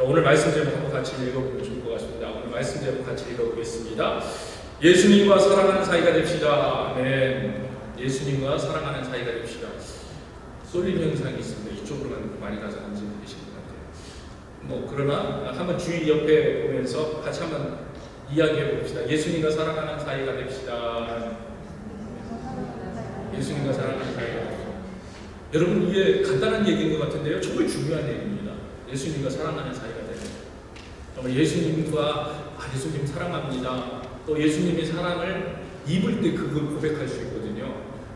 자, 오늘 말씀 제목 한번 같이 읽어보면 좋을 것 같습니다. 오늘 말씀 제목 같이 읽어보겠습니다. 예수님과 사랑하는 사이가 됩시다. 아멘. 예수님과 사랑하는 사이가 됩시다. 쏠림 현상이 있습니다. 이쪽으로만 많이 가서 앉으면 되실 것 같아요. 그러나 한번 주의 옆에 보면서 같이 한번 이야기해 봅시다. 예수님과 사랑하는 사이가 됩시다. 예수님과 사랑하는 사이가 됩시다. 여러분, 이게 간단한 얘기인 것 같은데요, 정말 중요한 얘기입니다. 예수님과 사랑하는 사이가 되는, 정말 예수님과 예수님 사랑합니다. 또 예수님의 사랑을 입을 때 그걸 고백할 수 있거든요.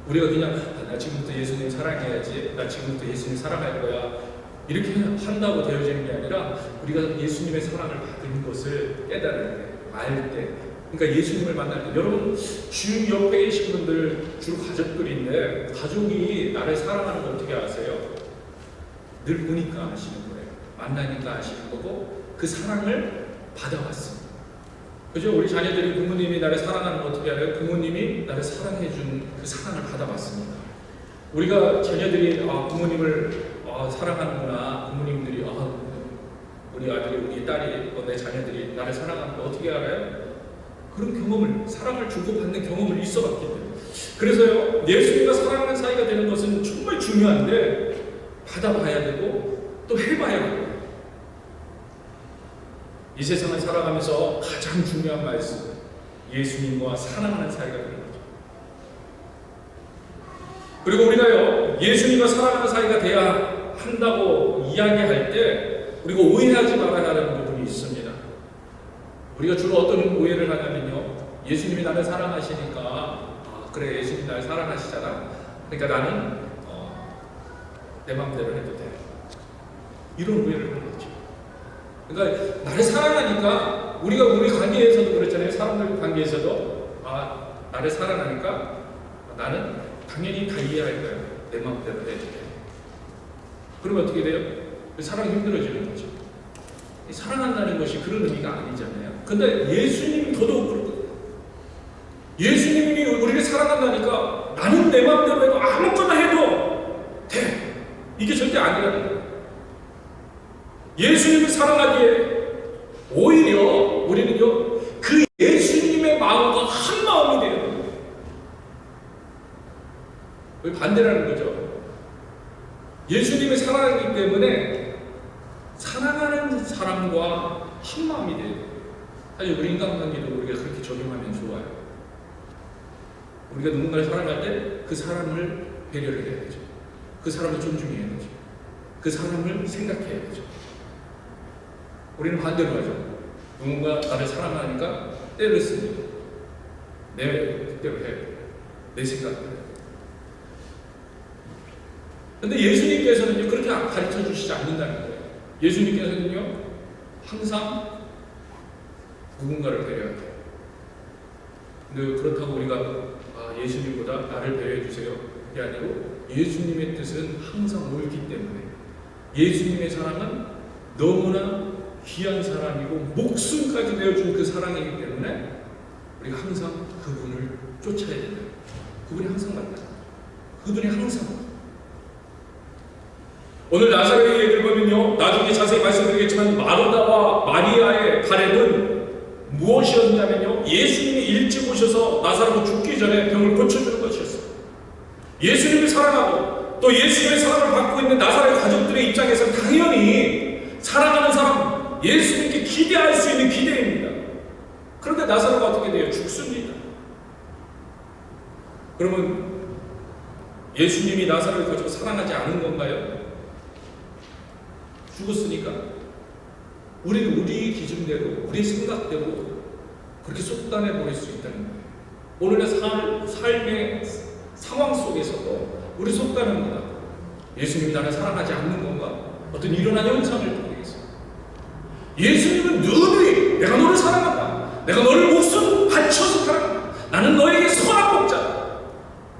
우리가 그냥 나 지금부터 예수님 사랑해야지, 나 지금부터 예수님 사랑할 거야, 이렇게 한다고 되어지는 게 아니라 우리가 예수님의 사랑을 받은 것을 깨달을 때, 알 때, 그러니까 예수님을 만날 때, 여러분 주 옆에 계신 분들 주로 가족들인데 가족이 나를 사랑하는 거 어떻게 아세요? 늘 보니까 아시는 거예요. 만나니까 아시는 거고 그 사랑을 받아왔습니다. 그죠? 우리 자녀들이 부모님이 나를 사랑하는 거 어떻게 알아요? 부모님이 나를 사랑해 준 그 사랑을 받아봤습니다. 우리가 자녀들이 부모님을 사랑하는구나, 부모님들이 우리 아들이, 우리 딸이, 내 자녀들이 나를 사랑하는 거 어떻게 알아요? 그런 경험을, 사랑을 주고받는 경험을 있어봤기 때문에. 그래서요, 예수님과 사랑하는 사이가 되는 것은 정말 중요한데 받아봐야 되고 또 해봐야 하고. 이 세상을 살아가면서 가장 중요한 말씀, 예수님과 사랑하는 사이가 되는 거죠. 그리고 우리가요, 예수님과 사랑하는 사이가 돼야 한다고 이야기할 때 우리가 오해하지 말아야 하는 부분이 있습니다. 우리가 주로 어떤 오해를 하냐면요, 예수님이 나를 사랑하시니까 그래, 예수님이 나를 사랑하시잖아, 그러니까 나는 내 마음대로 해도 돼, 이런 오해를 하는 거죠. 그러니까 나를 사랑하니까, 우리 관계에서도 그렇잖아요. 사람들 관계에서도 나를 사랑하니까 나는 당연히 다 이해할 거야, 내 마음대로 해도 돼. 그러면 어떻게 돼요? 사랑이 힘들어지는 거죠. 사랑한다는 것이 그런 의미가 아니잖아요. 근데 예수님이 더더욱 그렇거든요. 예수님이 우리를 사랑한다니까 나는 내 마음대로 해도 아무거나 해도 돼, 이게 절대 아니라는 거예요. 예수님을 사랑하기에 오히려 우리는요, 그 예수님의 마음과 한 마음이 돼야 돼요. 반대라는 거죠. 예수님을 사랑하기 때문에 사랑하는 사람과 한 마음이 돼요. 사실 우리 인간관계도 우리가 그렇게 적용하면 좋아요. 우리가 누군가를 사랑할 때 그 사람을 배려를 해야 되죠. 그 사람을 존중해야 되죠. 그 사람을 생각해야 되죠. 우리는 반대로 하죠. 누군가 나를 사랑하니까 때를 씁니다. 내 뜻대로 해, 내 생각대로. 근데 예수님께서는요, 그렇게 가르쳐 주시지 않는다는 거예요. 예수님께서는요, 항상 누군가를 배려해야 돼요. 근데 그렇다고 우리가 예수님보다 나를 배려해 주세요, 그게 아니고 예수님의 뜻은 항상 옳기 때문에, 예수님의 사랑은 너무나 귀한 사랑이고 목숨까지 내어준 그 사랑이기 때문에 우리가 항상 그분을 쫓아야 된다. 그분이 항상 맞다. 그분이 항상. 오늘 나사렛의 얘기를 보면요, 나중에 자세히 말씀드리겠지만 마르다와 마리아의 바램은 무엇이었냐면요, 예수님이 일찍 오셔서 나사렛이 죽기 전에 병을 고쳐주는 것이었어요. 예수님을 사랑하고 또 예수님의 사랑을 받고 있는 나사렛 가족들의 입장에서는 당연히 사랑하는 사람, 예수님께 기대할 수 있는 기대입니다. 그런데 나사렛가 어떻게 돼요? 죽습니다. 그러면 예수님이 나사렛을 가지고 사랑하지 않은 건가요? 죽었으니까 우리는 우리 기준대로, 우리 생각대로 그렇게 속단해 버릴 수 있다는 거예요. 오늘의 삶의 상황 속에서도 우리 속단합니다. 예수님이 나를 사랑하지 않는 건가? 어떤 일어난 현상을 통해서. 예수님은 늘 내가 너를 사랑한다, 내가 너를 목숨 바쳐서 사랑한다, 나는 너에게 선한 목자다,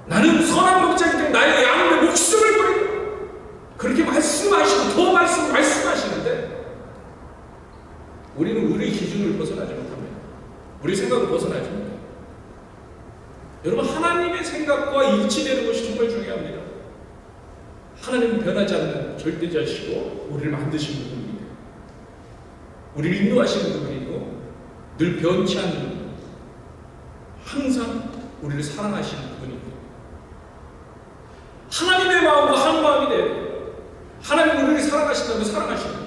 나는 선한 목자이기 때문에 나의 양의 목숨을 버린다, 그렇게 말씀하시고 더 말씀하시는데 우리는 우리 기준을 벗어나지 못합니다. 우리 생각을 벗어나지 못합니다. 여러분, 하나님의 생각과 일치되는 것이 정말 중요합니다. 하나님은 변하지 않는 절대자시고 우리를 만드신 분입니다. 우리를 인도하시는 그분이고 늘 변치 않는 분, 항상 우리를 사랑하시는 그분입니다. 하나님의 마음과 한 마음이 돼요. 하나님 우리를 사랑하신다면 사랑하시는 거예요.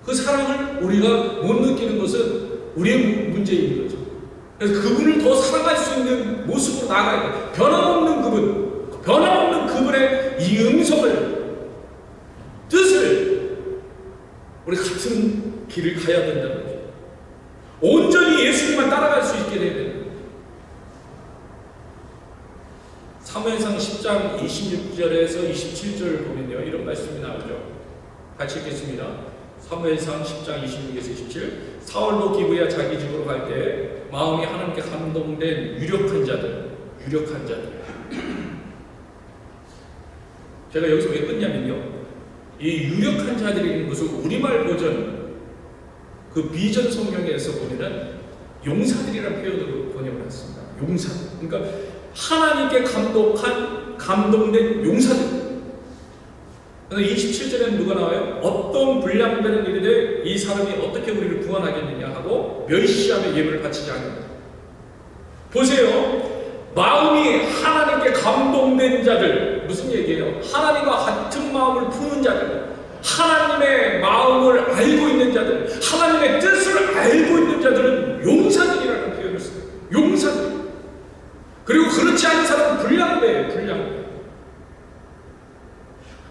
그 사랑을 우리가 못 느끼는 것은 우리의 문제인 거죠. 그래서 그분을 더 사랑할 수 있는 모습으로 나아가야 돼요. 변함없는 그분, 변함없는 그분의 이 음성을, 뜻을 우리 같은 길을 가야 된다는 거죠. 온전히 예수님만 따라갈 수 있게 돼야 됩니다. 사무엘상 10장 26절에서 27절 보면요, 이런 말씀이 나오죠. 같이 읽겠습니다. 사무엘상 10장 26에서 27. 사울도 기브야 자기 집으로 갈 때 마음이 하나님께 감동된 유력한 자들. 제가 여기서 왜 끊냐면요, 이 유력한 자들이 것을 우리말 버전 그 비전 성경에서 보면은 용사들이라는 표현으로 번역을 했습니다. 용사. 그러니까 하나님께 감동된 용사들. 그래서 27절에는 누가 나와요? 어떤 불량되는 일인데 이 사람이 어떻게 우리를 구원하겠느냐 하고 멸시하며 예물을 바치지 않는다. 보세요. 마음이 하나님께 감동된 자들. 무슨 얘기예요? 하나님과 같은 마음을 푸는 자들, 하나님의 마음을 알고 있는 자들, 하나님의 뜻을 알고 있는 자들은 용사들이라는 표현을 써요. 용사들. 그리고 그렇지 않은 사람은 불량배예요. 불량배.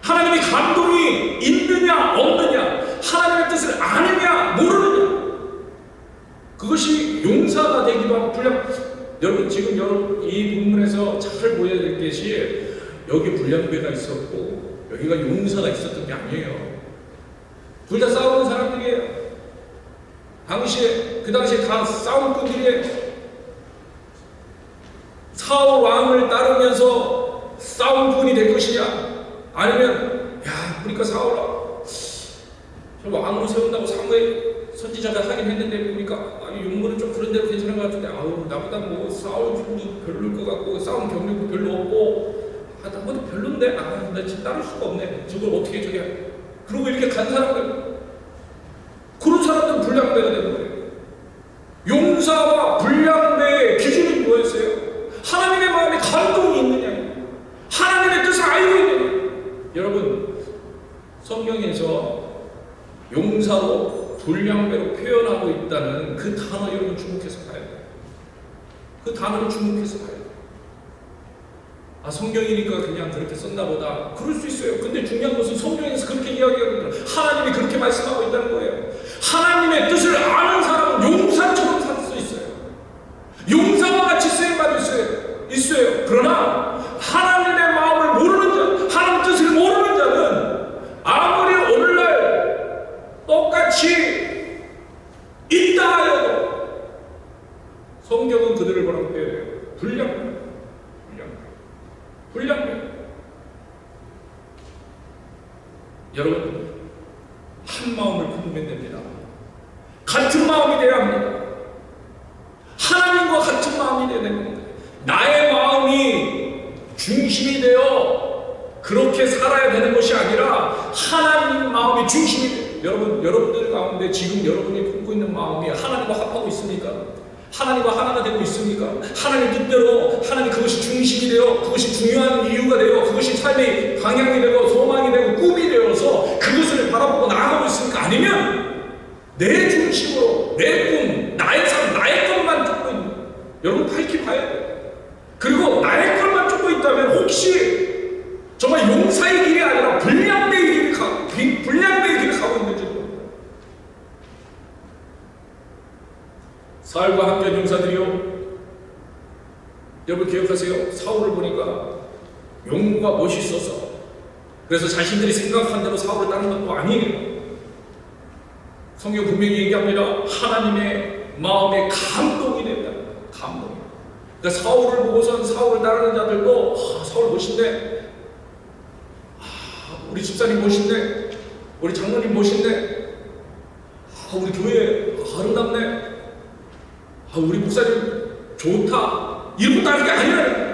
하나님의 감동이 있느냐 없느냐, 하나님의 뜻을 아느냐 모르느냐, 그것이 용사가 되기도 하고 불량. 여러분 지금 이 본문에서 잘 보여야 될 것이 여기 불량배가 있었고 여기가 용사가 있었던 게 아니에요. 둘 다 싸우는 사람들이에요. 그 당시에 다 싸움꾼들이에요. 사울 왕을 따르면서 싸움꾼이 될 것이냐, 아니면 보니까 사울아 저 왕으로 세운다고 사무엘 선지자가 하긴 했는데 보니까 용모는 좀 그런 대로 괜찮은 것 같은데 나보다 뭐 싸울 줄도 별로일 것 같고 싸움 경력도 별로 없고 나보다 별론데 나 지금 따를 수가 없네. 저걸 어떻게 저게. 그러고 이렇게 간 사람들, 그런 사람들은 불량배가 되는 거예요. 용사와 불량배의 기준이 뭐였어요? 하나님의 마음에 감동이 있느냐, 하나님의 뜻을 알고 있느냐. 여러분 성경에서 용사로 불량배로 표현하고 있다는 그 단어 여러분 주목해서 봐야 돼요. 그 단어를 주목해서 봐야 돼요. 성경이니까 그냥 그렇게 썼나 보다. 그럴 수 있어요. 근데 중요한 것은 성경에서 그렇게 이야기하고 있다. 하나님이 그렇게 말씀하고 있다는 거예요. 하나님의 뜻을 아는 사람은 용사처럼 살 수 있어요. 용사와 같이 쓰임받을 수 있어요. 그러나 하나님의 마음을 모르는 자, 하나님의 뜻을 모르는 자는 아무리 오늘날 똑같이 있다 하여도 성경은 그들을 뭐라고 표현해요? 불량배. 여러분 한 마음을 품으면 됩니다. 같은 마음이 되어야 합니다. 하나님과 같은 마음이 되어야 됩니다. 나의 마음이 중심이 되어 그렇게 살아야 되는 것이 아니라 하나님 마음이 중심이 돼요. 여러분들 가운데 지금 여러분이 품고 있는 마음이 하나님과 합하고 있습니까? 하나님과 하나가 되고 있습니까? 하나님 뜻대로 하나님 그것이 중심이 되어 그것이 중요한 이유가 되어 그것이 삶의 방향이 되고 소망이 되고 꿈이 되어서 그것을 바라보고 나아가고 있습니까? 아니면 내 중심으로 내 꿈, 나의 삶, 나의 것만 쫓고 있는 거예요. 여러분 밝히 봐야 돼요. 그리고 나의 것만 쫓고 있다면 혹시 정말 용사의 길이 아니라 불량배의 길을 가고 있는지. 사울과 함께한 용사들이요, 여러분 기억하세요? 사울을 보니까 용모가 멋있어서 그래서 자신들이 생각한 대로 사울을 따른 것도 아니에요. 성경 분명히 얘기합니다. 하나님의 마음에 감동이 된다. 감동. 그러니까 사울을 보고선 사울을 따르는 자들도 사울 멋있네, 우리 집사님 멋있네, 우리 장로님 멋있네, 우리 교회 아름답네, 우리 목사님 좋다, 이런 것도 하는 게 아니라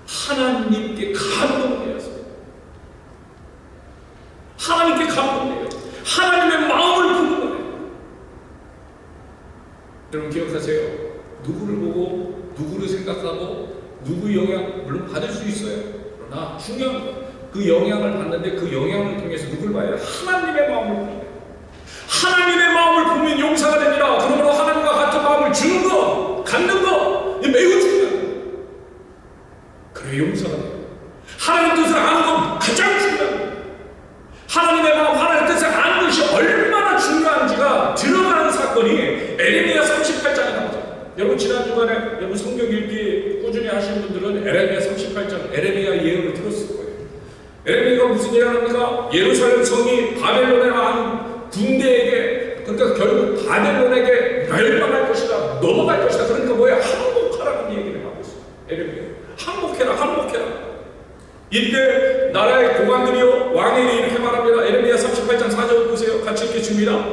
하나님께 감동되어서, 하나님께 감동돼요. 하나님 여러분 기억하세요. 누구를 보고 누구를 생각하고 누구의 영향 물론 받을 수 있어요. 그러나 중요한 건 그 영향을 받는데 그 영향을 통해서 누굴 봐야 하나님의 마음을 보면 하나님의 마음을 보면 용사가 됩니다. 그러므로 하나님과 같은 마음을 주는 것, 갖는 것 매우 중요한 거예요. 그래 용사가 돼요. 하나님 뜻을 아는 건 가장 중요한 거예요. 하나님의 마음, 하나님의 뜻을 아는 것이 얼마나 중요한지가 드러나는 사건이 에레미야 38장에 나오죠. 여러분 지난 주간에 여러분 성경 읽기 꾸준히 하시는 분들은 에레미야 38장 에레미야 예언을 들었을 거예요. 에레미야가 무슨 얘기를 합니까? 예루살렘 성이 바벨론에 망한 군대에게, 그러니까 결국 바벨론에게 멸망할 것이다, 넘어갈 것이다. 그러니까 뭐야? 항복하라는 얘기를 하고 있어요. 에레미야 항복해라, 항복해라. 이때 나라의 고관들이요 왕에게 이렇게 말합니다. 에레미야 38장 4절 보세요. 같이 읽겠습니다.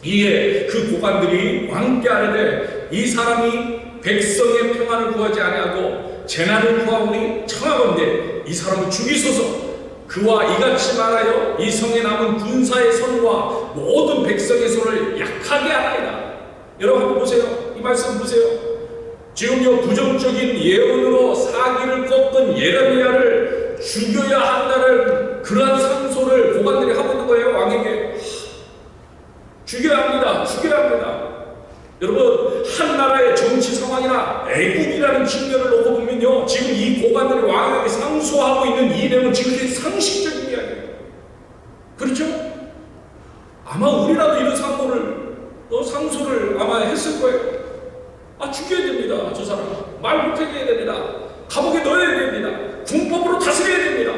이에 그 고관들이 왕께 아뢰되 이 사람이 백성의 평안을 구하지 아니하고 재난을 구하오니 청하건대 이 사람을 죽이소서. 그와 이같이 말하여 이 성에 남은 군사의 손과 모든 백성의 손을 약하게 하나이다. 여러분 한번 보세요. 이 말씀 보세요. 지금 이 부정적인 예언으로 사기를 꺾은 예레미야를 죽여야 한다는 그러한 상소를 고관들이 하고 있는 거예요. 왕에게 죽여야 합니다. 죽여야 합니다. 여러분 한 나라의 정치 상황이나 애국이라는 측면을 놓고 보면요, 지금 이 고관들이 왕에게 상소하고 있는 이 내용은 지금 상식적인 이야기예요. 그렇죠? 아마 우리라도 이런 상소를 아마 했을 거예요. 아 죽여야 됩니다. 저 사람 말 못하게 해야 됩니다. 감옥에 넣어야 됩니다. 군법으로 다스려야 됩니다.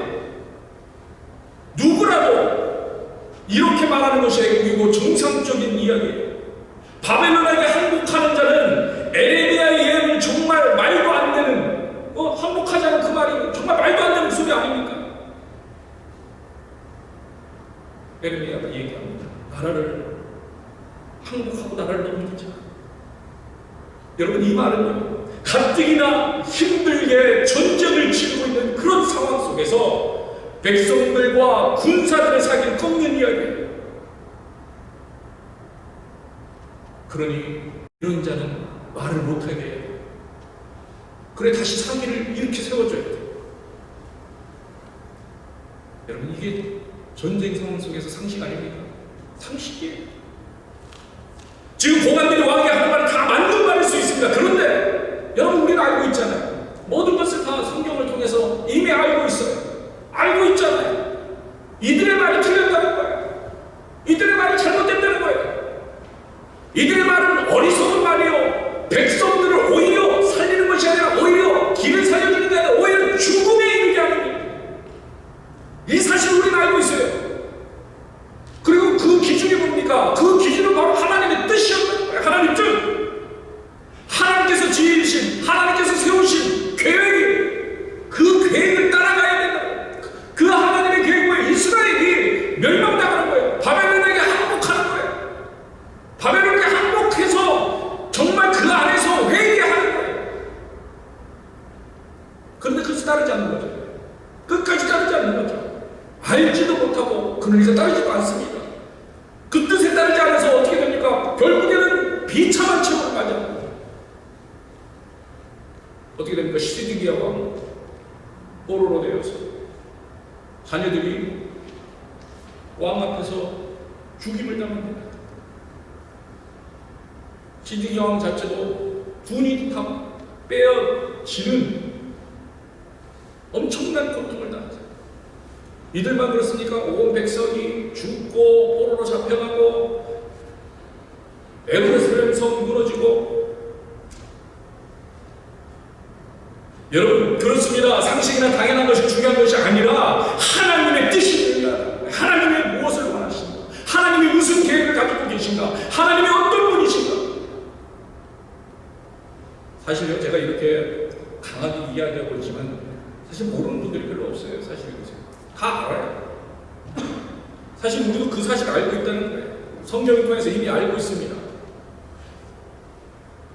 누구라도 이렇게 말하는 것이 애국이고 정상적인 이야기예요. 바벨론에게 항복하는 자는 에레미야의 예언을 정말 말도 안 되는, 항복하자는 그 말이 정말 말도 안 되는 소리 아닙니까? 에레미야가 얘기합니다. 나라를 항복하고 나라를 넘기자. 여러분 이 말은요, 가뜩이나 힘들게 전쟁을 치르고 있는 그런 상황 속에서 백성들과 군사들의 사기를 꺾는 이야기예요. 그러니 이런 자는 말을 못하게 해요. 그래 다시 사기를 이렇게 세워줘야 돼요. 여러분 이게 전쟁 상황 속에서 상식 아닙니까? 상식이에요. 지금 고관들이 왕에게 하는 말은 다 맞는 말일 수 있습니다. 그런데 여러분 우리는 알고 있잖아요. 모든 것을 다 성경을 통해서 이미 알고 있어요. 알고 있잖아요. 이들의 말이 틀렸다는 거예요. 이들의 말이 잘못됐다는 거예요. 이들의 말은 어리석은 말이요, 백성들을 오히려 살리는 것이 아니라 오히려 길을 살려주는 게 아니라 오히려 죽음에 이르게 하는 거예요. 이 사실을 우리는 알고 있어요. 그리고 그 기준이 뭡니까? 그 기준은 바로 하나님의 뜻이었다는 거예요. 하나님 뜻, 하나님께서 지으신, 하나님께서 세우신 계획이, 그 계획을 따라가야 된다. 그 하나님의 계획에 이스라엘이 멸망당하는 거예요. 바벨론에게 항복하는 거예요. 바벨론에게 항복해서 정말 그 안에서 회개하는 거예요. 그런데 그것을 따르지 않는 거죠. 끝까지 따르지 않는 거죠. 알지도 못하고 그러니까 따르지도 않습니다. 그 뜻에 따르지 않아서 어떻게 됩니까? 결국에는 비참한 채무를 맞아요. 어떻게 됩니까? 시드기야 왕 포로로 되어서 자녀들이 왕 앞에서 죽임을 당합니다. 시드기야 왕 자체도 분이 다 빼어지는 엄청난 고통을 당하죠. 이들만 그렇습니까? 온 백성이 죽고 포로로 잡혀가고 에루살렘 성 무너지고. 여러분 그렇습니다. 상식이나 당연한 것이 중요한 것이 아니라 하나님의 뜻입니다. 하나님의 무엇을 원하신가? 하나님이 무슨 계획을 가지고 계신가? 하나님이 어떤 분이신가? 사실요, 제가 이렇게 강하게 이야기하고 있지만 사실 모르는 분들이 별로 없어요. 사실 다 알아요. 사실 우리도 그 사실을 알고 있다는 거예요. 성경을 통해서 이미 알고 있습니다.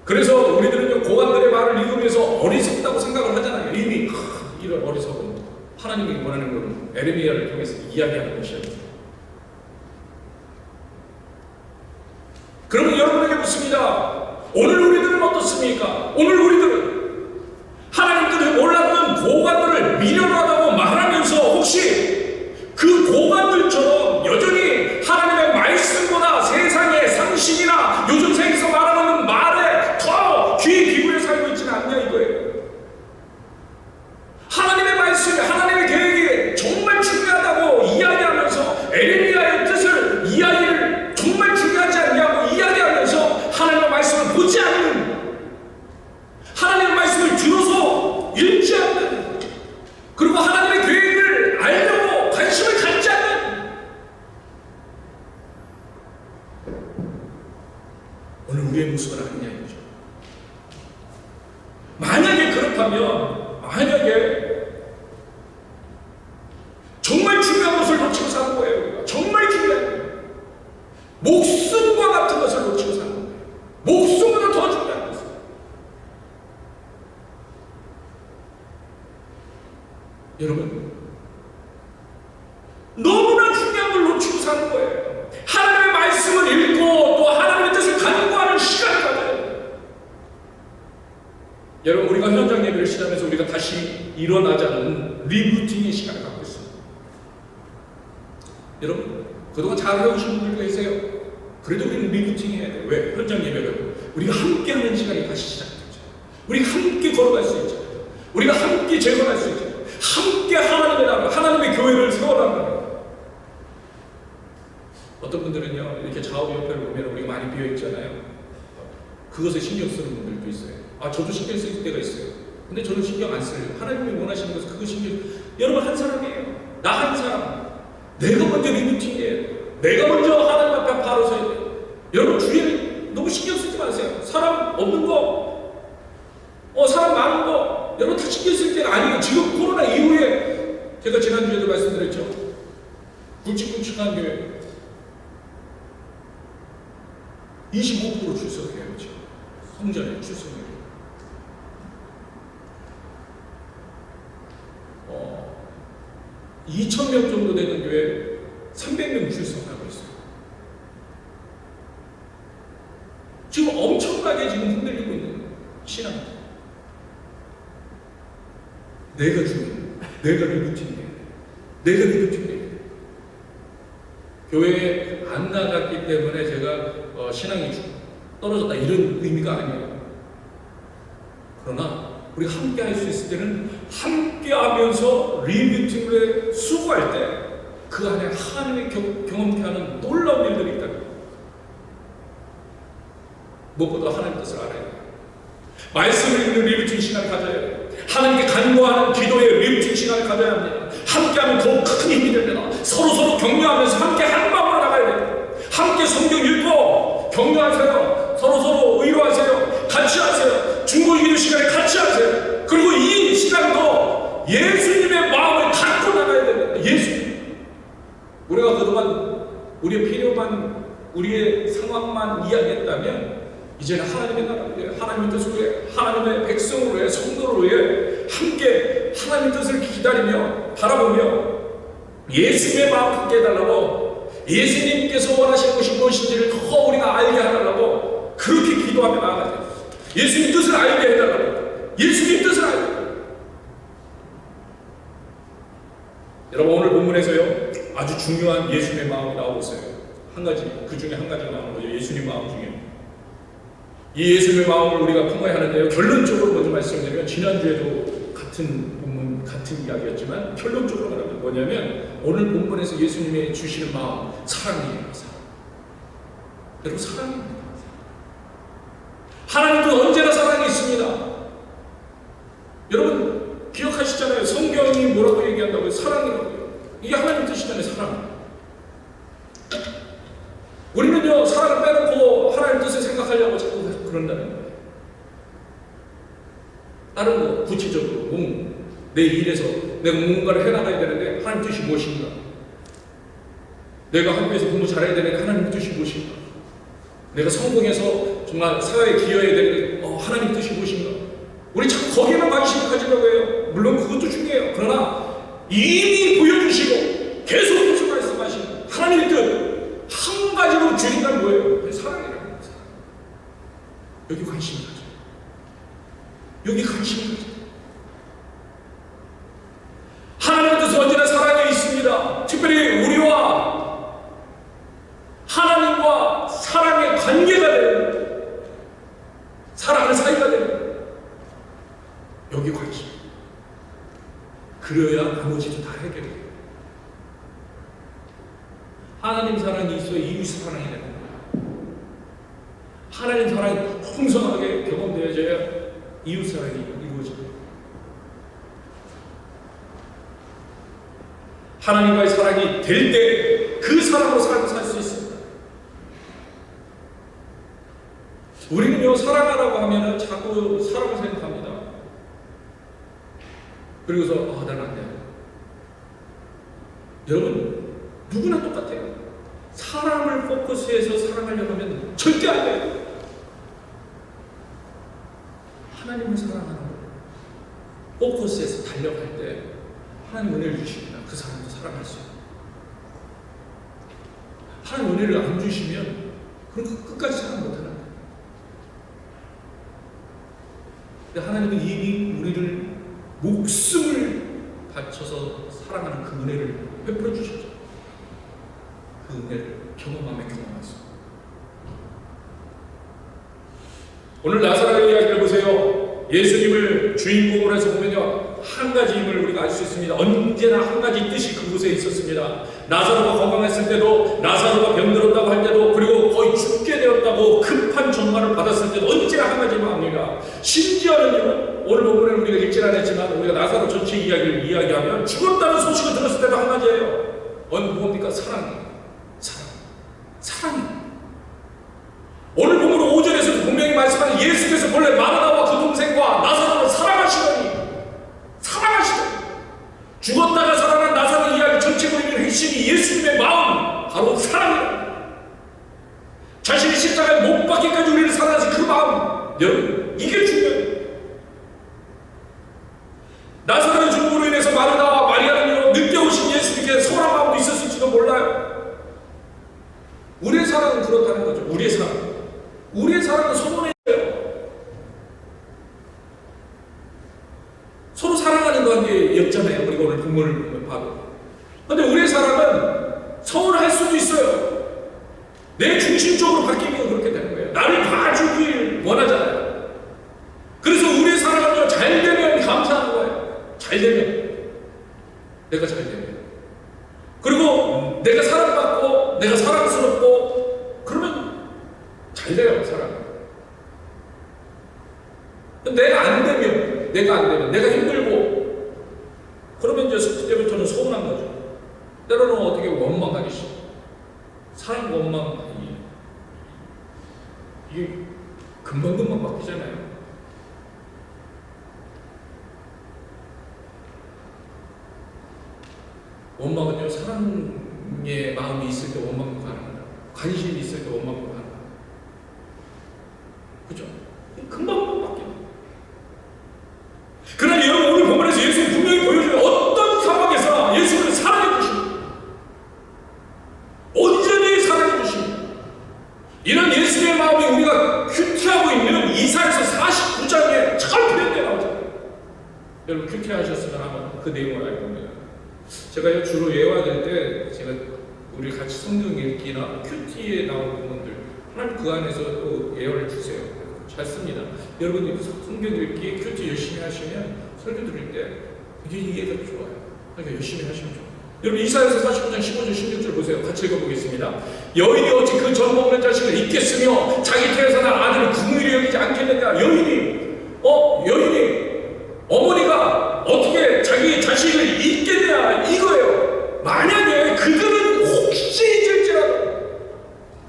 그래서 우리들은 고관들의 말을 읽으면서 어리석다고 생각을 하잖아요. 이미 이런 어리석은 하나님이 원하는 것은 에레미야를 통해서 이야기하는 것이에요. 그러면 여러분에게 묻습니다. 오늘 우리들은 어떻습니까? 오늘 우리들은 하나님들이 몰랐던 고관들을 미련하다고 말하면서 혹시 그 고관들처럼 여전히 하나님의 말씀보다 세상의 상식이나 요즘 세상에서 말하는 말에 더 귀 기울여 살고 있지는 않냐 이거예요. 하나님의 말씀이 하나님의 계획이 정말 중요하다고 이야기하면서 에레미야의 뜻을 이야기를 정말 중요하지 않냐고 이야기하면서 하나님의 말씀을 보지 않는, 하나님의 말씀을 들어서 읽지 않는, 그리고 하나님의 계획을 알려고 관심을 갖지 않는, 오늘 우리의 모습은 아니냐 이거죠. 만약에 그렇다면, 만약에 정말 중요한 것을 놓치고 사는 거예요. 정말 중요한 거예요. 목숨과 같은 것을 놓치고 사는 거예요. 목숨보다 더 중요한 것을. 여러분, 너무나 중요한 걸 놓치고 사는 거예요. 하나님의 말씀을 읽고 또 하나님의 뜻을 간구하는 시간을 가져야 돼요. 여러분, 우리가 현장 예배를 시작하면서 우리가 다시 일어나자는 리부팅의 시간을 갖고 있습니다. 여러분, 그동안 잘 배우신 분들도 계세요. 그래도 우리는 리부팅 해야 돼요. 왜? 현장 예배를 우리가 함께 하는 시간이 다시 시작되죠. 우리가 함께 걸어갈 수 있죠. 우리가 함께 재건할 수 있죠. 함께 하나님의 나라, 하나님의 교회를 세워나가는. 어떤 분들은요, 이렇게 좌우 옆에를 보면 우리가 많이 비어 있잖아요. 그것에 신경 쓰는 분들도 있어요. 아, 저도 신경 쓸 때가 있어요. 근데 저는 신경 안 써요. 하나님이 원하시는 것은 그거 신경. 여러분, 한 사람이에요. 나 한 사람. 내가 먼저 리부팅해야 돼요. 내가 먼저 하나님 앞에 바로 서야 돼요. 여러분, 주위에 너무 신경 쓰지 마세요. 사람 없는 거, 사람 많은 거, 여러분 다 신경 쓸 때가 아니에요. 지금 코로나 이후에 제가 지난주에도 말씀드렸죠. 굵직굵직한 교회 25% 출석해요. 지금 성전에 출석해요. 2,000명 정도 되는 교회 300명 출석하고 있어요. 지금 엄청나게 지금 흔들리고 있는 신앙. 내가 중요해. 내가 리부팅해. 내가 리부팅해. 교회에 안 나갔기 때문에 제가 신앙이 떨어졌다 이런 의미가 아니에요. 그러나 우리가 함께 할 수 있을 때는 함께 하면서 리부팅을 수고할 때 그 안에 하나님의 경험케 하는 놀라운 일들이 있다. 무엇보다 하나님 뜻을 알아야 돼요. 말씀을 읽는 리부팅 시간을 가져야 돼요. 하나님께 간구하는 기도의 리부팅 시간을 가져야 합니다. 함께하면 더 큰 힘이 됩니다. 서로 격려하면서 함께 한 마음으로 나가야 돼요. 함께 성경 읽고 격려하세요. 서로 위로하세요. 같이 하세요. 중보 기도 시간에 같이 하세요. 그리고 이 시간도 예수님의 마음을 갖고 나가야 됩니다. 예수님. 우리가 그동안 우리의 필요만, 우리의 상황만 이야기했다면 이제는 하나님의 나라를 위해, 하나님의 뜻을 위해, 하나님의 백성을 위해, 성도를 위해 함께 하나님의 뜻을 기다리며 바라보며 예수님의 마음을 갖게 해달라고, 예수님께서 원하시는 것이 무엇인지를 더 우리가 알게 해달라고 그렇게 기도하며 나아가세요. 예수님 뜻을 알게 해달라고. 예수님 뜻을 알게 해달라고. 여러분, 오늘 본문에서요 아주 중요한 예수님의 마음이 나오고 있어요. 한 가지, 그 중에 한 가지가 나오는 거죠. 예수님 마음 중에. 이 예수님의 마음을 우리가 품어야 하는데요. 결론적으로 먼저 말씀드리면, 지난주에도 같은 본문, 같은 이야기였지만 결론적으로 말하면 뭐냐면, 오늘 본문에서 예수님이 주시는 마음, 사랑이에요. 사랑. 여러분, 사랑입니다. 하나님도 언제나 사랑이 있습니다. 여러분 기억하시잖아요. 성경이 뭐라고 얘기한다고요? 사랑이라고요. 이게 하나님 뜻이잖아요. 사랑. 우리는요 사랑을 빼놓고 하나님 뜻을 생각하려고 자꾸 그런다는 거예요. 다른 거 구체적으로 내 일에서 내가 뭔가를 해나가야 되는데 하나님 뜻이 무엇인가? 내가 학교에서 공부 잘해야 되는데 하나님 뜻이 무엇인가? 내가 성공해서 정말 사회에 기여해야 되는데 하나님 뜻이 무엇인가? 우리 자꾸 거기에만 관심을 가지려고 해요. 물론 그것도 중요해요. 그러나 이미 보여주시고 계속해서 말씀하시는 하나님의 뜻 한 가지로 줄인 건 뭐예요? 사랑이라는 거예요. 여기 관심을 가져. 여기 관심을 가져. 하나님의 뜻은 언제나 사랑에 있습니다. 특별히 우리와 하나님과 사랑의 관계가 되는, 사랑의 사이가 되는, 여기 관심. 그래야 나머지도 다 해결해요. 하나님 사랑이 있어야 이웃 사랑이 되는 거예요. 하나님 사랑이 풍성하게 경험되어져야 이웃 사랑이 이루어져요. 하나님과의 사랑이 될 때 그 사랑으로 삶을 살 수 있습니다. 우리는요, 사랑하라고 하면은 자꾸 사랑을 생각합니다. 그리고서 나는 안 돼. 여러분, 누구나 똑같아요. 사람을 포커스해서 사랑하려고 하면 절대 안 돼요. 하나님을 사랑하는 포커스에서 달려갈 때 하나님 은혜를 주십니다. 그 사람도 사랑할 수 있어요. 하나님 은혜를 안 주시면 그럼 끝까지 사랑 못하는 거예요. 근데 하나님은 이미 우리를 목숨을 바쳐서 사랑하는 그 은혜를 베풀어 주셨죠. 그 은혜를 경험하며 경험했어요. 오늘 나사로의 이야기를 보세요. 예수님을 주인공으로 해서 보면요, 한 가지 힘을 우리가 알 수 있습니다. 언제나 한 가지 뜻이 그곳에 있었습니다. 나사로가 건강했을 때도, 나사로가 병들었다고 할 때도, 그리고 거의 죽게 되었다고 급한 전말을 받았을 때도 언제나 한 가지 마음입니다. 심지어는요, 오늘 본문에 우리가 읽질 않았지만 우리가 나사로 전체 이야기를 이야기하면 죽었다는 소식을 들었을 때도 한 가지예요. 뭡니까? 사랑이에요. 사랑이에요. 오늘 본문 5절에서 분명히 말씀하는 예수께서 본래 마르다와 그 동생과 나사로를 사랑하시더니 죽었다가 살아난 나사로 이야기 전체 보이는 핵심이 예수님의 마음, 바로 사랑이에요. 자신이 십자가에 못 박기까지 우리를 사랑하신 그 마음, 여러분, 이게 중요해요. 나사로의 죽음으로 인해서 마르다와 마리아는 늦게 오신 예수님께 서운한 마음도 있었을지도 몰라요. 우리의 사랑은 그렇다는 거죠. 우리의 사랑은 서운해요. 서로 사랑하는 관계였잖아요. 우리가 오늘 본문을 봐도. 그런데 우리의 사랑은 서운할 수도 있어요. 내 중심적으로 바뀌면 그렇게 되는 거예요. 나를 봐주길 원하잖아요. 그래서 우리의 사랑은요, 잘 되면 감사하는 거예요. 잘 되면. 내가 잘 되면. 그리고 내가 사랑받고, 내가 사랑스럽고, 그러면 잘 돼요, 사랑. 내가 안 되면, 내가 힘들고, 그러면 이제 그때부터는 서운한 거죠. 때로는 어떻게 원망하기 싫어. 사랑 원망, 이게 금방금방 바뀌잖아요. 원망은요, 사랑의 마음이 있을 때 원망도 가능하다. 관심이 있을 때 원망도 가능하다. 그죠? 금방 바뀌어요. 그러나 여러분, 오늘 본문에서 예수님 분명히 보여줘요. 어떤 상황에서 예수를 사랑해 주십니다. 온전히 사랑해 주십니다. 이런 예수의 마음이 우리가 큐티하고 있는 이사야서 49장에 잘 표현되어 나오잖아요. 여러분, 큐티하셨으면 한번 그 내용을 알고 있습니다. 제가 주로 예화될 때 제가 우리 같이 성경 읽기나 큐티에 나온 부분들 하나님 그 안에서 또 예화를 주세요. 잘 씁니다. 여러분이 성경 읽기 큐티 열심히 하시면 설교 드릴 때 이게 이해가 좋아요. 그러니까 열심히 하시면 좋아요. 여러분 이사야서 49장 15절 16절 보세요. 같이 읽어보겠습니다. 여인이 어찌 그 젖 먹는 자식을 잊겠으며 자기 태에서 난 아들을 궁일히 여기지 않겠느냐. 여인이 어머니가 어떻게 자기 자식을 잊겠냐 이거예요. 만약에 그들은 혹시 잊을지라도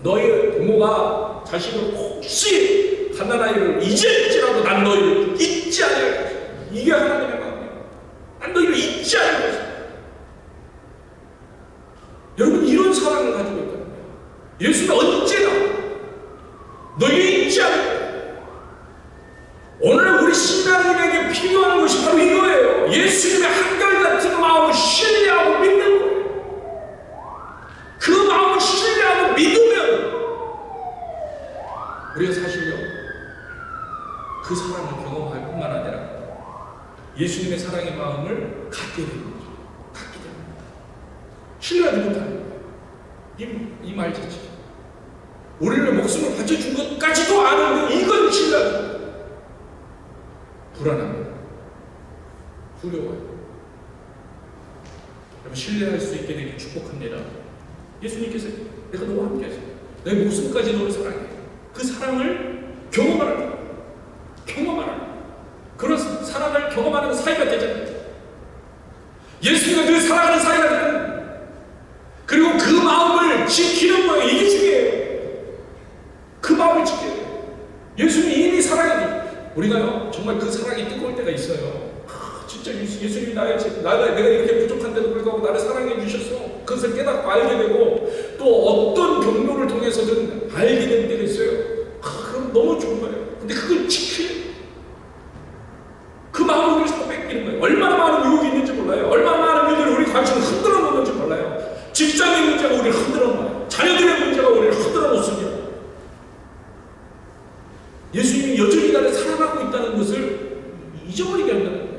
너희 부모가 자식을 혹시 갓난아이를 잊을지라도 난 너희를 잊지 않을 것이다. 이게 하나님의 마음이에요. 난 너희를 잊지 않을 것이다. 여러분 이런 사랑을 가지고 있다는 거예요. 예수는 언제나 너희를 잊지 않을 거예요. 오늘 우리 신앙인에게 필요한 것이 바로 이거예요. 예수님의 한결같은 마음을 신뢰하고 믿는 거예요. 그 마음을 신뢰하고 믿으면 우리가 사실요 그 사랑을 경험할 뿐만 아니라 예수님의 사랑의 마음을 갖게 되는 거죠. 갖게 되는 거예요. 신뢰하지 못하는 거예요. 이 말 자체. 우리를 목숨을 바쳐준 것까지도 아는데 이건 신뢰하지 못해요. 불안합니다. 두려워요. 여러분, 신뢰할 수 있게 되길 축복합니다. 예수님께서 내가 너와 함께 하세요. 내 목숨까지 너를 사랑해. 그 사랑을 경험하라. 그런 사랑을 경험하는 사이가 되잖아요. 예수님과 늘 사랑하는 사이가 되는, 그리고 그 마음을 지키는 거예요. 이게 중요해요. 그 마음을 지켜야 돼요. 예수님이 이미 사랑해. 우리가요, 정말 그 사랑이 뜨거울 때가 있어요. 진짜 예수님이 내가 이렇게 부족한데도 불구하고 나를 사랑해 주셨어. 그것을 깨닫고 알게 되고, 또 어떤 경로를 통해서든 알게 되는 때가 있어요. 그럼 너무 좋은 거예요. 근데 그걸 지키는, 그 마음을 우리 자꾸 뺏기는 거예요. 얼마나 많은 유혹이 있는지 몰라요. 얼마나 많은 일들을 우리 관심을 흔들어 놓는지 몰라요. 직장의 문제가 우리를 흔들어 놓아요. 자녀들의 문제가 우리를 흔들어 놓습니다. 예수님이 여전히 나를 사랑하고 있다는 것을 잊어버리게 한다는 거예요.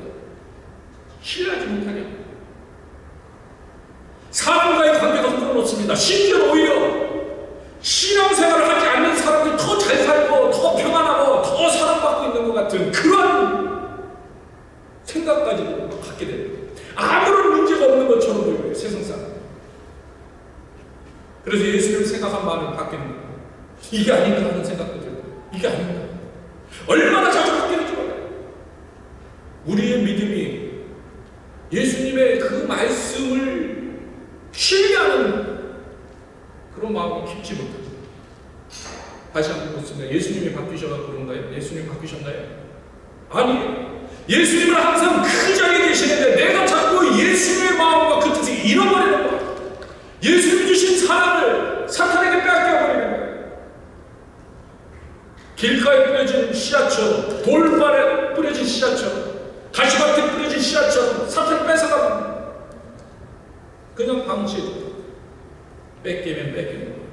신뢰하지 못하냐. 사람과의 관계도 흔들어 놓습니다. 심지어 오히려 신앙생활을 하지 않는 사람들이 더 잘 살고 더 평안하고 더 사랑받고 있는 것 같은 그런 생각까지도 갖게 됩니다. 아무런 문제가 없는 것처럼 보여요. 세상 사람. 그래서 예수님을 생각한 마음이 바뀌는 거예요. 이게 아닌가 하는 생각도 들고, 이게 아닌가. 얼마나 자주 바뀌는지 몰라요. 우리의 믿음이 예수님의 그 말씀을 신뢰하는 그런 마음이 깊지 못합니다. 다시 한번 묻습니다. 예수님이 바뀌셔서 그런가요? 예수님이 바뀌셨나요? 아니에요. 예수님은 항상 그 자리에 계시는데 내가 자꾸 예수님의 마음과 그 뜻을 잃어버리는 거예요. 예수님이 주신 사랑을 사탄에게 빼앗겨버리는 거예요. 길가에 뿌려진 씨앗처럼, 돌발에 뿌려진 씨앗처럼, 가시밭에 뿌려진 씨앗처럼 사탄이 뺏어갑니다. 그냥 방치, 뺏기면 뺏기는 거예요.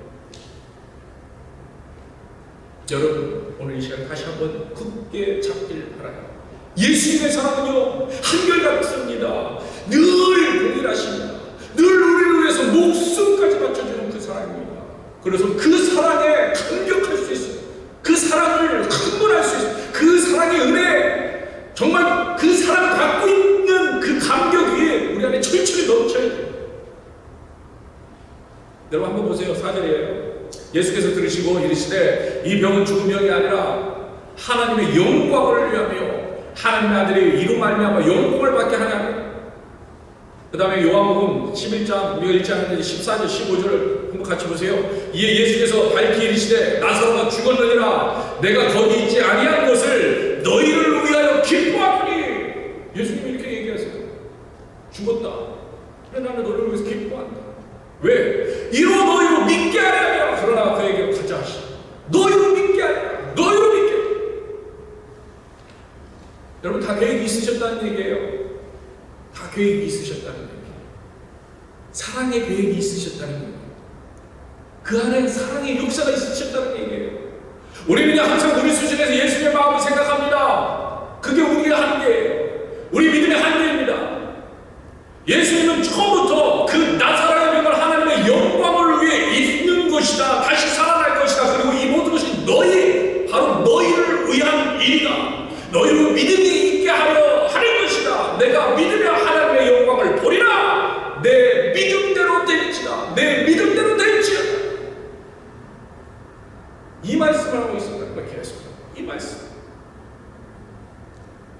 여러분, 오늘 이 시간 다시 한번 굳게 잡길 바라요. 예수님의 사랑은요, 한결같습니다. 늘 동일하십니다. 늘 우리를 위해서 목숨까지 바쳐주는 그 사랑입니다. 그래서 그 사랑에 감격할 수 있어요. 그 사랑을 흥분할 수 있어요. 그 사랑의 은혜, 정말 그 사랑 갖고 있는 그 감격이 우리 안에 철철이 넘쳐야 돼요. 여러분 한번 보세요. 4절이에요. 예수께서 들으시고 이르시되 이 병은 죽은 병이 아니라 하나님의 영광을 위하며 하나님의 아들이 이로 말미암아 영광을 받게 하냐. 그 다음에 요한복음 11장, 우리가 읽지 않았는데 14절 15절을 한번 같이 보세요. 이에 예수께서 밝히 이르시되 나사로가 죽었느니라 내가 거기 있지 아니한 것을 너희를 위하여 기뻐하노니. 예수님이 이렇게 얘기하세요. 죽었다. 그래 나는 너희를 위해서 기뻐한다. 왜? 이로 너희로 믿게 하려면. 그러나 그에게 가자 하시. 너희로 믿게 하려면. 너희로 믿게. 여러분 다 계획이 있으셨다는 얘기예요. 다 계획이 있으셨다는 얘기예요. 사랑의 계획이 있으셨다는 얘기예요. 그 안에 사랑의 역사가 있으셨다는 얘기예요. 우리는 항상 우리 수준에서 예수님의 마음을 생각합니다. 그게 우리의 한계예요. 우리 믿음의 한계입니다. 예수님은 처음부터 그 나사렛의 병을 하나님의 영광을 위해 있는 것이다. 다시 살아날 것이다. 그리고 이 모든 것이 바로 너희를 위한 일이다. 너희를 믿음이 있게 하려 하는 것이다. 내가 믿으며 하나님의 영광을 보리라. 내 믿음대로 될지다. 내 믿음대로 될지다. 이 말씀을 하고 있습니다. 계속 이 말씀.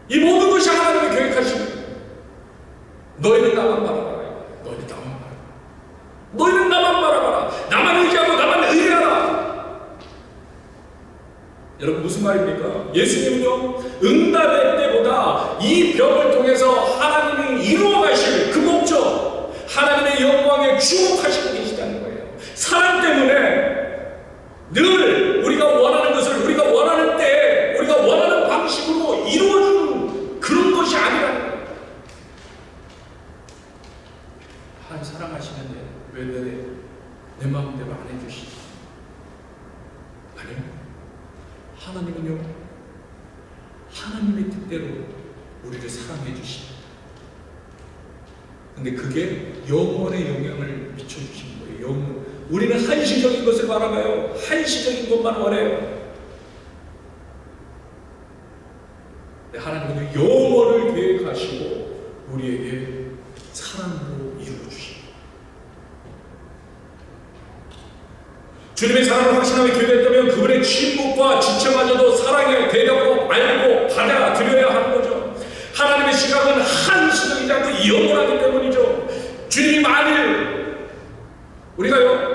이 모든 것이 하나님의 계획하십니다. 너희는 나만 바라봐라. 너희는 나만 바라봐라. 너희는 나만 바라봐라. 나만 의지하고 나만 의뢰하라. 여러분 무슨 말입니까? 예수님은요 응답의 때보다 이 병을 통해서 하나님이 이루어 가실 그 목적, 하나님의 영광에 주목하시고 계시다는 거예요. 사랑 때문에 늘 우리가 원하는 것을 우리가 원하는 때에 우리가 원하는 방식으로 이루어주는 그런 것이 아니라는 거예요. 하나님 사랑하시는데 왜 내 마음대로 안 해주시지? 아니요. 하나님은요 대로 우리를 사랑해 주십니다. 근데 그게 영원의 영향을 미쳐주시는 거예요. 영원. 우리는 한시적인 것을 바라봐요. 한시적인 것만 원해요. 하나님은 영원을 계획하시고 우리에게 사랑으로 이루어주십니다. 주님의 사랑을 확신하며 기도했다면 그분의 침묵과 지체마저도 사랑의 대답으로 알고 받아들여야 하는 거죠. 하나님의 시각은 한시적이지 않고 영원하기 때문이죠. 주님이 만일 우리가요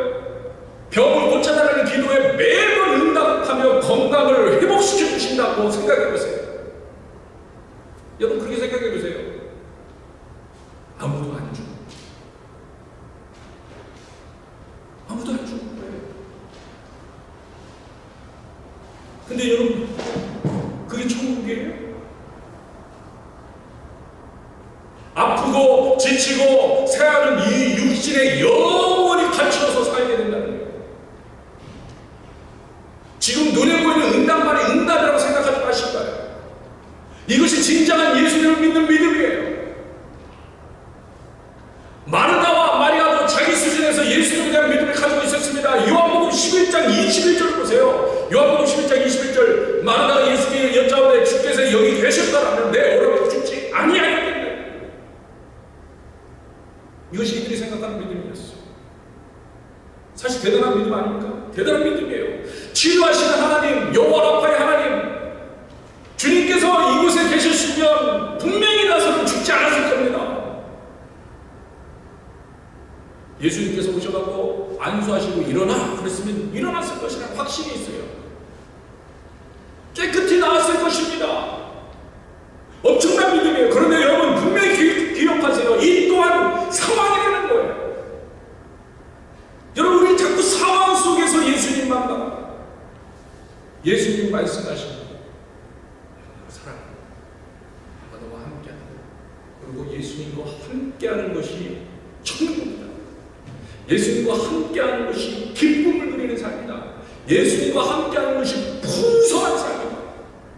병을 고쳐달라는 기도에 매번 응답하며 건강을 회복시켜 주신다고 생각해 보세요. 여러분 그렇게 생각해 보세요. 아무도 안 죽어. 아무도 안 죽을 거예요. 근데 여러분 그게 천국이에요? 아프고 지치고 새하는 이 육신에 영원히 갇혀서 살게 된다는 거예요. 지금 눈에 보이는 응답만이 응답이라고 생각하지 마실까요? 이것이 진정한 예수님을 믿는 믿음이에요. 마르다와 마리아도 자기 수준에서 예수님에 대한 믿음을 가지고 있었습니다. 요한복음 11장 21절을 보세요. 요한복음 11장 21절 마르다가 예수님께 여짜오되 주께서 여기 계셨더라면 내 어려움이 죽지 아니하였겠네. 이것이 이들이 생각하는 믿음이었어요. 사실 대단한 믿음 아닙니까? 대단한 믿음이에요. 치료하시는 하나님, 영원 아파의 하나님, 주님께서 이곳에 계셨으면 분명히 나서는 죽지 않았을 겁니다. 예수님께서 오셔가지고 안수하시고 일어나 그랬으면 일어났을 것이라는 확신이 있어요. 깨끗이 나았을 것입니다. 엄청난 믿음이에요. 그런데 여러분 분명히 기억하세요. 이 또한 상황이라는 거예요. 여러분 우리 자꾸 상황 속에서 예수님만 봐. 예수님 말씀하십니다. 사랑, 내가 너와 함께하는 그리고 예수님과 함께하는 것이 천국입니다. 예수님과 함께하는 것이 기쁨을 누리는 삶이다. 예수님과 함께하는 것이 풍성한 삶이다.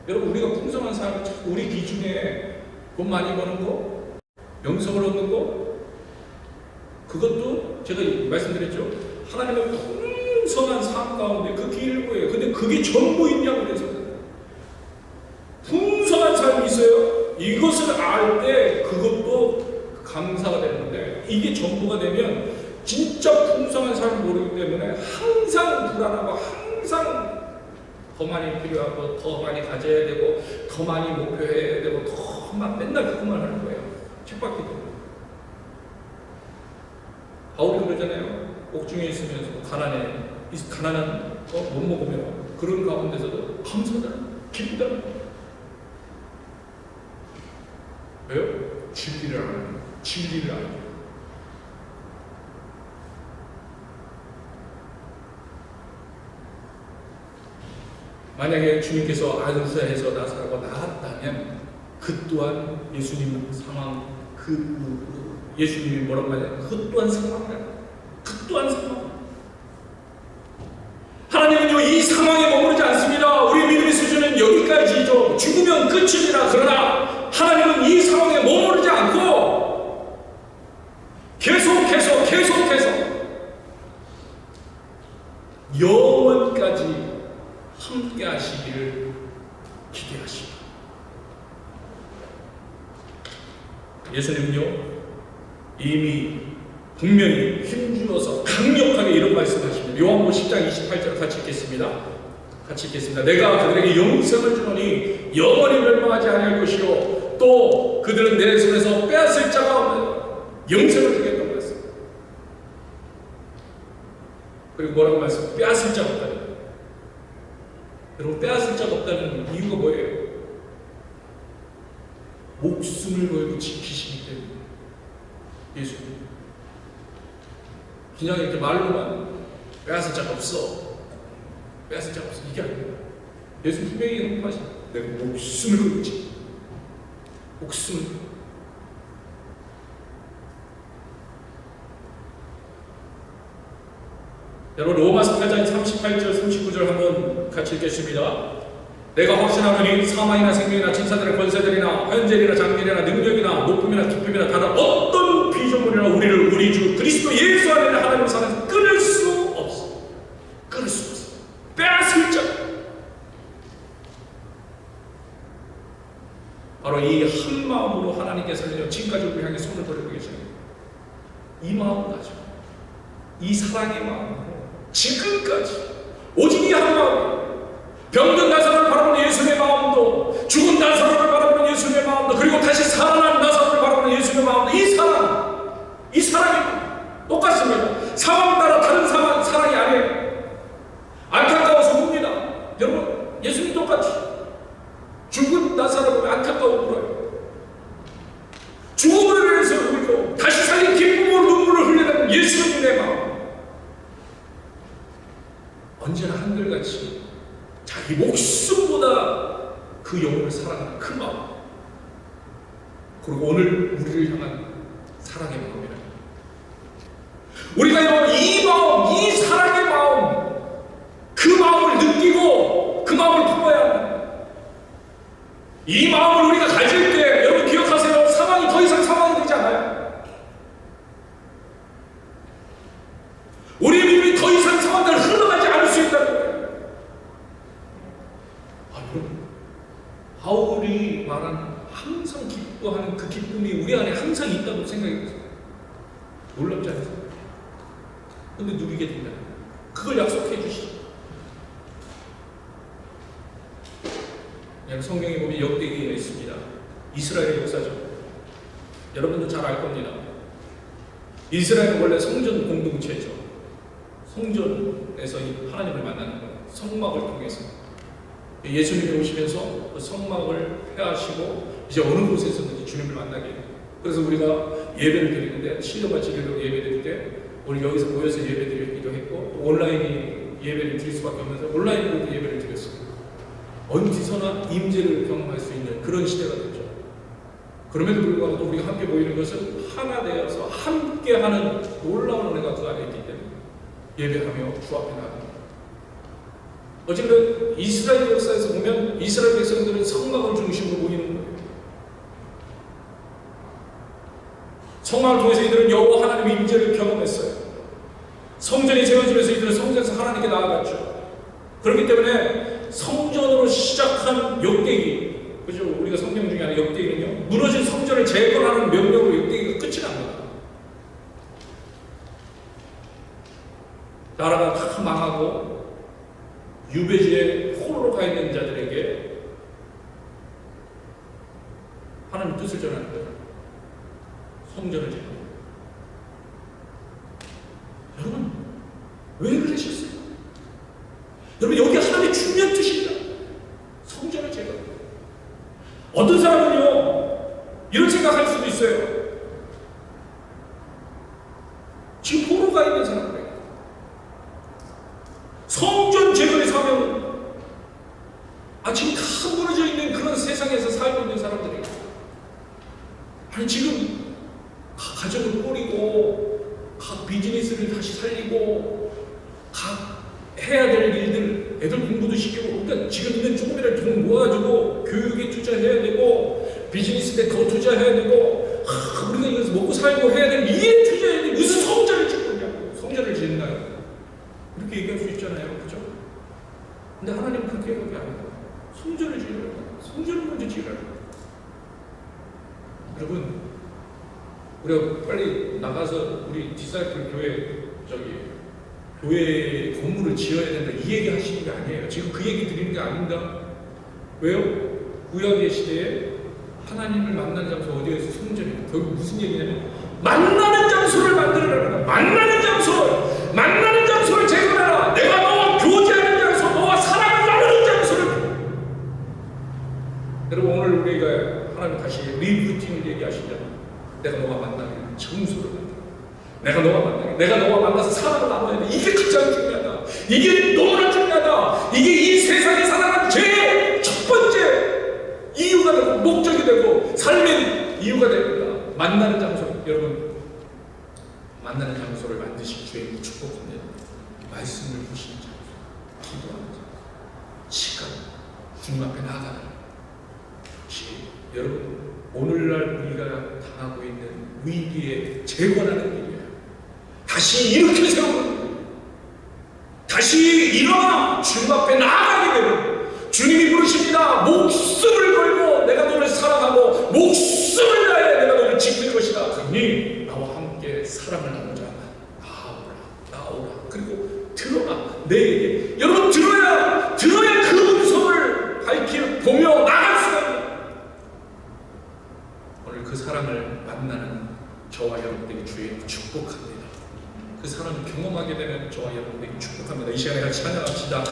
여러분 우리가 풍성한 삶은 우리 기준에 돈 많이 버는 거, 명성을 얻는 거, 그것도 제가 말씀드렸죠. 하나님의 풍성한 삶 가운데 그 일부예요. 근데 그게 전부 있냐고 그래서 풍성한 삶이 있어요. 이것을 알 때 그것도 감사가 되는데 이게 전부가 되면 진짜 풍성한 삶을 모르기 때문에 항상 불안하고 항상 더 많이 필요하고 더 많이 가져야 되고 더 많이 목표해야 되고 더 맨날 그것만 하는 거예요. 쳇바퀴도. 바울이 그러잖아요. 옥중에 있으면서 가난한 거 못 먹으면 그런 가운데서도 감사다, 기쁘다. 왜요? 진리를 아는, 진리를 알고. 만약에 주님께서 안수해서 나사로가 나았다면 그 또한 예수님 상황, 예수님이 뭐라고 하냐? 그 또한 상황이다. 그 또한 상황. 하나님은요 이 상황에 머무르지 않습니다. 우리 믿음의 수준은 여기까지죠. 죽으면 끝입니다. 그러나 하나님은 이 상황에 머무르지 않고 계속해서 영원까지 함께 하시기를 기대하십니다. 예수님은요 이미 분명히 힘주어서 강력하게 이런 말씀하십니다. 요한복음 10장 28절 같이 읽겠습니다. 내가 그들에게 영생을 주노니 영원히 멸망하지 아니할 것이요 또 그들은 내 손에서 빼앗을 자가 없는 영생을 주겠다고 말씀. 그리고 뭐라고 말씀? 빼앗을 자가 없다. 여러분 빼앗을 자가 없다는 이유가 뭐예요? 목숨을 걸고 지키시기 때문에. 예수님 그냥 이렇게 말로만 빼앗을 자가 없어, 빼앗을 자가 없어 이게 아니에요. 예수님 분명히 말씀하십니다. 내가 목숨을 걸고 지키, 목숨을. 여러분 로마서 8장 38절 39절 한번 같이 읽겠습니다. 내가 확신하노니 사망이나 생명이나 천사들이나 권세들이나 현재이나 장래이나 능력이나 높음이나 깊음이나 다른 어떤 피조물이나 우리를 우리 주 그리스도 예수 안에 하나님 사랑에서 끊을 수 없어. 끊을 수 없어. 빼앗을 자. 바로 이 한 마음으로 하나님께서는 지금까지 우리 향해 손을 벌이고 계십니다. 이 마음 가지고 이 사랑의 마음으로 지금까지 오직 이 한 마음, 병든 나사로를 바라보는 예수님의 마음도, 죽은 나사로를 바라보는 예수님의 마음도, 그리고 다시 살아난 나사로를 바라보는 예수님의 마음도, 이 사랑이 똑같습니다. 상황 따라 다른 사랑이 아니에요. 안타까워서 웁니다. 여러분, 예수님 똑같이 죽은 나사로를 안타까워 울어요. 죽음을 위해서 울고 다시 살린 기쁨으로 눈물을 흘리는 예수님의 마음, 언제나 한결같이 자기 목숨보다 그 영혼을 사랑하는 그 마음, 그리고 오늘 우리를 향한 사랑의 마음이라. 우리가 여러분 이 마음, 이 사랑의 마음, 그 마음을 느끼고 그 마음을 품어야 합니다. 이 마음을 우리가 가질 때 여러분 기억하세요. 상황이 더 이상 상황이 되지 않아요. 우리의 믿음이 더 이상 상황대로 흘러가지 않을 수 있다는 거예요. 바울이 말한 항상 기뻐하는 그 기쁨이 우리 안에 항상 있다고 생각이 들어요. 놀랍지 않으세요? 근데 누리게 된다. 그걸 약속해 주시죠. 성경에 보면 역대기가 있습니다. 이스라엘의 역사죠. 여러분도 잘 알 겁니다. 이스라엘은 원래 성전 공동체죠. 성전에서 하나님을 만나는 거예요. 성막을 통해서. 예수님이 오시면서 그 성막을 폐하시고 이제 어느 곳에서든지 주님을 만나게 해요. 그래서 우리가 예배를 드리는데 신령과 진리로 예배 드릴 때 우리 여기서 모여서 예배 드리기도 했고 또 온라인이 예배를 드릴 수밖에 없는데 온라인으로도 예배를 드렸어요. 어디서나 임재를 경험할 수 있는 그런 시대가 됐죠. 그럼에도 불구하고 우리가 함께 모이는 것은 하나 되어서 함께하는 놀라운 은혜가 그 안에 있기 때문에 예배하며 주 앞에 나갑니다. 어쨌든 이스라엘 역사에서 보면 이스라엘 백성들은 성막을 중심으로 모이는 거예요. 성막을 통해서 이들은 여호와 하나님의 임재를 경험했어요. 성전이 세워지면서 이들은 성전에서 하나님께 나아갔죠. 그렇기 때문에 성전으로 시작한 역대기, 그죠? 우리가 성경 중에 하는 역대기는요, 무너진 성전을 재건하는 명령으로 역대기가 끝이 납니다. 나라가 다 망하고 유배지에 포로로 가 있는 자들에게 하나님 뜻을 전하는 거예요. 성전을 재건. 여러분, 왜 그러셨어요? 여러분, 여기 하나님의 중요한 뜻입니다. 성전을 재건. 어떤 사람은요, 이런 생각할 수도 있어요. 지금 포로가 있는 사람들, 성전 재건의 사명은 지금 다 무너져 있는 그런 세상에서 살고 있는 사람들이, 아니 지금 가정을 꾸리고 각 비즈니스를 다시 살리고 각 해야 될 일들, 애들 공부도 시키고, 그러니까 지금 있는 조금이라도 돈 모아가지고 교육에 투자해야 되고 비즈니스에 더 투자해야 되고, 우리가 이것을 먹고 살고 해야 될 일에 투자해야 돼. 무슨 성전을 짓고 있냐고. 성전을 짓나요? 이렇게 얘기할 수 있잖아요, 그죠? 근데 하나님은 그렇게 얘기하는 게 아니에요. 성전을 지으라. 성전을 먼저 지으라. 여러분, 우리가 빨리 나가서 우리 디사이플 교회 건물을 지어야 된다, 이 얘기 하시는 게 아니에요. 지금 그 얘기 드리는 게 아닙니다. 왜요? 구약의 시대에 하나님을 만나는 장소 어디에서 성전입니다. 결국 무슨 얘기냐면 만나는 장소를 만들어라. 만나는 장소를 재건하라. 내가 너와 교제하는 장소, 너와 사랑을 나누는 장소를. 여러분, 오늘 우리가 하나님 다시 리부팅을 얘기하시잖아요. 내가 너와 만나는 장소를 만들어. 내가 너와 만나서 사랑을 나눠야 돼. 이게 가장 중요하다. 이게 너무나 중요하다. 이게 이 세상에 살아가는 제일 첫 번째 이유가 되고 목적이 되고 삶의 이유가 됩니다. 만나는 장소. 여러분, 만나는 장소를 만드신 주님을 축복합니다. 말씀을 보시는 장소, 기도하는 장소, 시간, 주님 앞에 나아가는 것이 여러분 오늘날 우리가 당하고 있는 위기에 재건하는 일이에요. 다시 이렇게 세우는 거예요. 다시 일어나 주님 앞에 나아가게 되는 주님이 부르십니다. 목숨을 걸고 내가 너를 사랑하고 목숨을 다해 내가 너를 지킬 것이다. 그러니 나와 함께 사랑을 나누자. 나오라. 그리고 들어라. 내게 여러분 들어야 그 음성을 보며 나갈 수가 있는 오늘 그 사랑을 만나는 저와 여러분들에게 주의 축복합니다. 그 사랑을 경험하게 되는 저와 여러분들에게 축복합니다. 이 시간에 같이 찬양합시다.